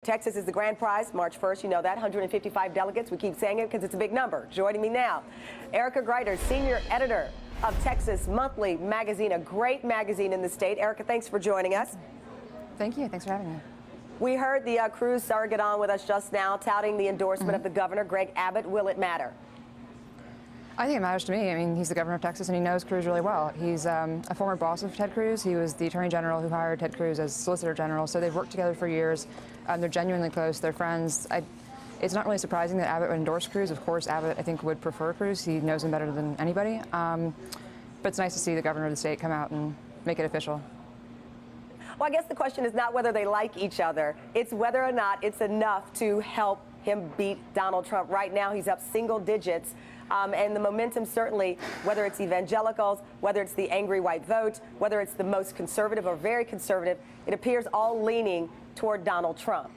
Texas is the grand prize, March 1st. You know that, 155 delegates. We keep saying it because it's a big number. Joining me now, Erica Grieder, senior editor of Texas Monthly magazine, a great magazine in the state. Erica, thanks for joining us. Thank you. Thanks for having me. We heard the Cruz surrogate on with us just now, touting the endorsement of the governor, Greg Abbott. Will it matter? I think it matters to me. I mean, he's the governor of Texas, and he knows Cruz really well. He's a former boss of Ted Cruz. He was the attorney general who hired Ted Cruz as solicitor general, so they've worked together for years. They're genuinely close. They're friends. It's not really surprising that Abbott would endorse Cruz. Of course, Abbott, I think, would prefer Cruz. He knows him better than anybody. But it's nice to see the governor of the state come out and make it official. Well, I guess the question is not whether they like each other. It's whether or not it's enough to help him beat Donald Trump. Right now, he's up single digits. And the momentum certainly, whether it's evangelicals, whether it's the angry white vote, whether it's the most conservative or very conservative, it appears all leaning toward Donald Trump.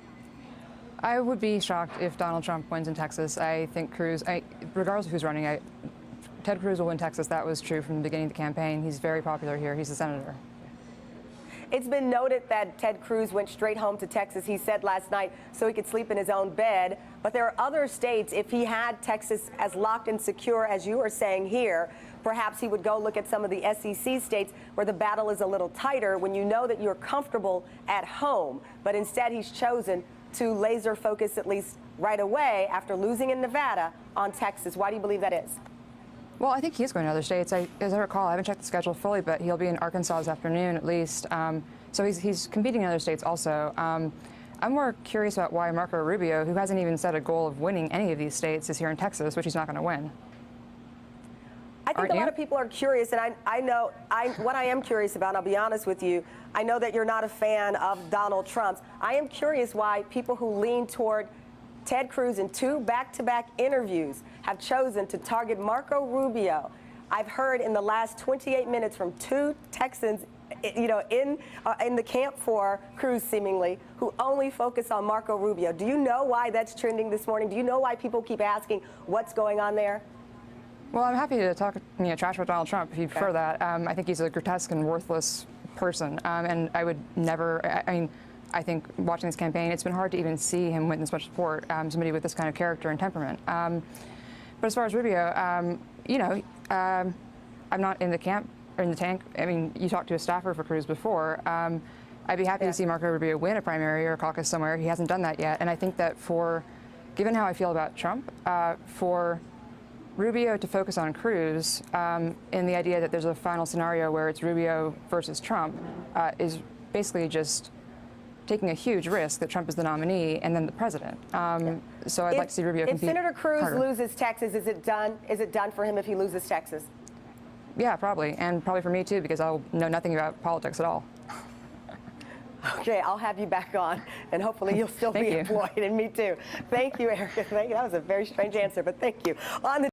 I would be shocked if Donald Trump wins in Texas. I think Cruz, regardless of who's running, Ted Cruz will win Texas. That was true from the beginning of the campaign. He's very popular here. He's a senator. It's been noted that Ted Cruz went straight home to Texas, he said last night, so he could sleep in his own bed. But there are other states, if he had Texas as locked and secure as you are saying here, perhaps he would go look at some of the SEC states where the battle is a little tighter when you know that you're comfortable at home. But instead, he's chosen to laser focus, at least right away, after losing in Nevada, on Texas. Why do you believe that is? Well, I think he's going to other states. As I recall, I haven't checked the schedule fully, but he'll be in Arkansas this afternoon at least. So he's competing in other states also. I'm more curious about why Marco Rubio, who hasn't even set a goal of winning any of these states, is here in Texas, which he's not going to win. I think a lot of people are curious, and what I am curious about, and I'll be honest with you, I know that you're not a fan of Donald Trump's. I am curious why people who lean toward Ted Cruz in two back-to-back interviews have chosen to target Marco Rubio. I've heard in the last 28 minutes from two Texans, you know, in the camp for Cruz, seemingly, who only focus on Marco Rubio. Do you know why that's trending this morning? Do you know why people keep asking what's going on there? Well, I'm happy to talk, trash about Donald Trump if you prefer that. I think he's a grotesque and worthless person, and I would never. I think watching this campaign, it's been hard to even see him win this much support. Somebody with this kind of character and temperament. But as far as Rubio, I'm not in the camp or in the tank. I mean, you talked to a staffer for Cruz before. I'd be happy to see Marco Rubio win a primary or a caucus somewhere. He hasn't done that yet. And I think that given how I feel about Trump, for Rubio to focus on Cruz in the idea that there's a final scenario where it's Rubio versus Trump is basically just taking a huge risk that Trump is the nominee and then the president. So I'd like to see Rubio compete. If Senator Cruz harder. loses Texas, is it done? Is it done for him if he loses Texas? Yeah, probably. And probably for me, too, because I'll know nothing about politics at all. Okay, I'll have you back on, and hopefully you'll still be employed, and me too. Thank you, Erica. That was a very strange answer, but thank you. On the